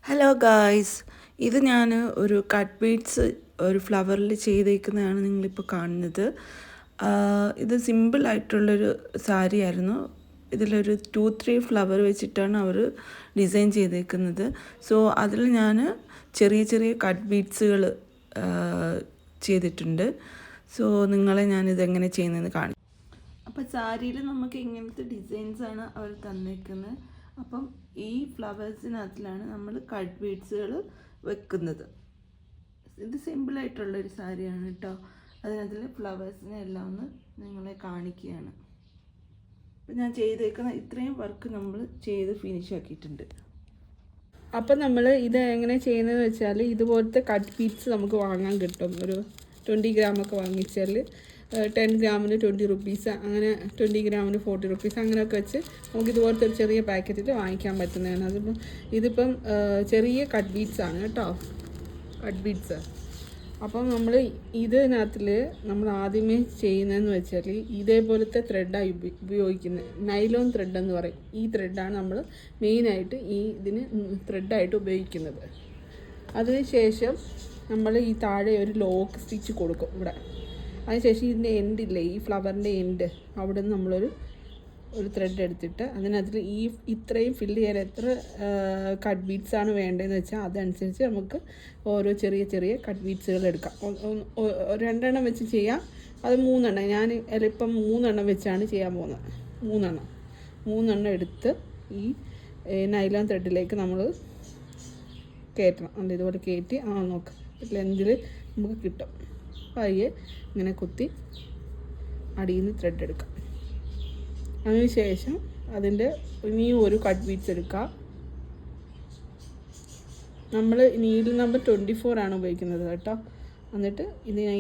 Hello guys, ഇത് ഞാൻ ഒരു കട്ട് ബീഡ്സ് ഒരു ഫ്ലവറിൽ ചെയ്തേക്കുന്നതാണ് നിങ്ങളിപ്പോൾ കാണുന്നത്. ഇത് സിമ്പിളായിട്ടുള്ളൊരു സാരി ആയിരുന്നു. ഇതിലൊരു 2-3 ഫ്ലവർ വെച്ചിട്ടാണ് അവർ ഡിസൈൻ ചെയ്തേക്കുന്നത്. സോ അതിൽ ഞാൻ ചെറിയ ചെറിയ കട്ട് ബീഡ്സുകൾ ചെയ്തിട്ടുണ്ട്. സോ നിങ്ങളെ ഞാനിതെങ്ങനെ ചെയ്യുന്നതെന്ന് കാണിക്കും. അപ്പോൾ സാരിയിൽ നമുക്ക് ഇങ്ങനത്തെ ഡിസൈൻസാണ് അവർ തന്നേക്കുന്നത്. അപ്പം ഈ ഫ്ലവേഴ്സിനകത്തിലാണ് നമ്മൾ കട്ട് ബീഡ്സുകൾ വെക്കുന്നത്. ഇത് സിമ്പിളായിട്ടുള്ളൊരു സാരിയാണ് കേട്ടോ. അതിനകത്തിൽ ഫ്ലവേഴ്സിനെ എല്ലാം ഒന്ന് നിങ്ങളെ കാണിക്കുകയാണ്. അപ്പം ഞാൻ ചെയ്തേക്കുന്ന ഇത്രയും വർക്ക് നമ്മൾ ചെയ്ത് ഫിനിഷ് ആക്കിയിട്ടുണ്ട്. അപ്പം നമ്മൾ ഇത് എങ്ങനെ ചെയ്യുന്നതെന്ന് വെച്ചാൽ ഇതുപോലത്തെ കട്ട് ബീഡ്സ് നമുക്ക് വാങ്ങാൻ കിട്ടും. ഒരു 20 ഗ്രാമൊക്കെ വാങ്ങിച്ചാൽ 10 ഗ്രാമിന് 20 റുപ്പീസ്, അങ്ങനെ 20 ഗ്രാമിന് 40 റുപ്പീസ്, അങ്ങനെയൊക്കെ വെച്ച് നമുക്ക് ഇതുപോലത്തെ ഒരു ചെറിയ പാക്കറ്റിൽ വാങ്ങിക്കാൻ പറ്റുന്നതാണ്. ഇതിപ്പം ചെറിയ കട്ട് ബീഡ്സാണ് കേട്ടോ, കട്ട് ബീഡ്സ്. അപ്പം നമ്മൾ ഇതിനകത്തിൽ നമ്മൾ ആദ്യമേ ചെയ്യുന്നതെന്ന് വെച്ചാൽ ഇതേപോലത്തെ ത്രെഡാണ് ഉപയോഗിക്കുന്നത്. നൈലോൺ ത്രെഡ് എന്ന് പറയും. ഈ ത്രെഡാണ് നമ്മൾ മെയിനായിട്ട് ഇതിന് ത്രെഡായിട്ട് ഉപയോഗിക്കുന്നത്. അതിനുശേഷം നമ്മൾ ഈ താഴെ ഒരു ലോക്ക് സ്റ്റിച്ച് കൊടുക്കും ഇവിടെ. അതിനുശേഷം ഇതിൻ്റെ എൻഡില്ലേ, ഈ ഫ്ലവറിൻ്റെ എൻഡ്, അവിടെ നിന്ന് നമ്മളൊരു ത്രെഡ് എടുത്തിട്ട് അതിനകത്തിൽ ഇത്രയും ഫില്ല് ചെയ്യാൻ എത്ര കട്ട് ബീഡ്സാണ് വേണ്ടതെന്ന് വെച്ചാൽ അതനുസരിച്ച് നമുക്ക് ഓരോ ചെറിയ ചെറിയ കട്ട് ബീഡ്സുകൾ എടുക്കാം. 2 എണ്ണം വെച്ച് ചെയ്യാം, അത് 3 എണ്ണം. ഞാൻ ഇപ്പം 3 എണ്ണം വെച്ചാണ് ചെയ്യാൻ പോകുന്നത്. 3 എണ്ണം എടുത്ത് ഈ നൈലോൺ ത്രെഡിലേക്ക് നമ്മൾ കയറ്റണം. അതുകൊണ്ട് ഇതുപോലെ കയറ്റി നോക്കാം ലെന്തിൽ നമുക്ക് കിട്ടും. പയ്യെ ഇങ്ങനെ കുത്തി അടിയിൽ നിന്ന് ത്രെഡ് എടുക്കാം. അതിനുശേഷം അതിൻ്റെ ഇനിയും ഒരു കട്ട് ബീഡ്സ് എടുക്കാം. നമ്മൾ നീഡിൽ നമ്പർ 24 ആണ് ഉപയോഗിക്കുന്നത് കേട്ടോ. എന്നിട്ട്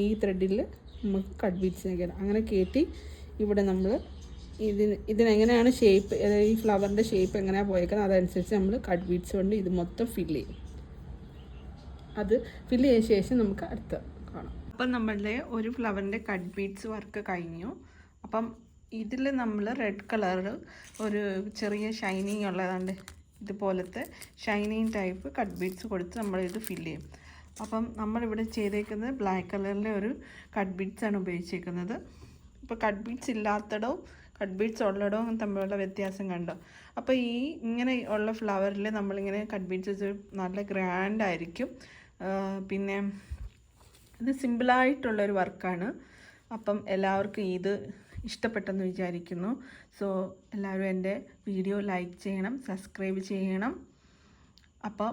ഈ ത്രെഡിൽ നമുക്ക് കട്ട് ബീഡ്സിനെ കയറാം. അങ്ങനെ കയറ്റി ഇവിടെ നമ്മൾ ഇതിനെങ്ങനെയാണ് ഷേപ്പ്, അതായത് ഈ ഫ്ലവറിൻ്റെ ഷേപ്പ് എങ്ങനെയാണ് പോയേക്കുന്നത് അതനുസരിച്ച് നമ്മൾ കട്ട് ബീഡ്സ് കൊണ്ട് ഇത് മൊത്തം ഫില്ല് ചെയ്യും. അത് ഫില്ല് ചെയ്ത ശേഷം നമുക്ക് അടുത്ത കാണാം. അപ്പം നമ്മളുടെ ഒരു ഫ്ലവറിൻ്റെ കട്ട് ബീഡ്സ് വർക്ക് കഴിഞ്ഞു. അപ്പം ഇതിൽ നമ്മൾ റെഡ് കളർ ഒരു ചെറിയ ഷൈനിങ് ഉള്ളതാണ്ട് ഇതുപോലത്തെ ഷൈനിങ് ടൈപ്പ് കട്ട് ബീഡ്സ് കൊടുത്ത് നമ്മളിത് ഫില്ല് ചെയ്യും. അപ്പം നമ്മളിവിടെ ചെയ്തേക്കുന്നത് ബ്ലാക്ക് കളറിലെ ഒരു കട്ട് ബീഡ്സാണ് ഉപയോഗിച്ചേക്കുന്നത്. ഇപ്പോൾ കട്ട് ബീഡ്സ് ഇല്ലാത്തടവും കട്ട് ബീഡ്സ് ഉള്ളിടവും തമ്മിലുള്ള വ്യത്യാസം കണ്ടോ. അപ്പോൾ ഇങ്ങനെ ഉള്ള ഫ്ലവറിൽ നമ്മളിങ്ങനെ കട്ട് ബീഡ്സ് നല്ല ഗ്രാൻഡായിരിക്കും. പിന്നെ ഇത് സിമ്പിളായിട്ടുള്ളൊരു വർക്കാണ്. അപ്പം എല്ലാവർക്കും ഇത് ഇഷ്ടപ്പെട്ടെന്ന് വിചാരിക്കുന്നു. സോ എല്ലാവരും എൻ്റെ വീഡിയോ ലൈക്ക് ചെയ്യണം, സബ്സ്ക്രൈബ് ചെയ്യണം. അപ്പോൾ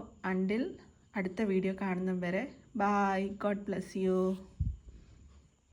അടുത്ത വീഡിയോ കാണുന്നവരെ ബൈ, ഗോഡ് ബ്ലെസ് യു.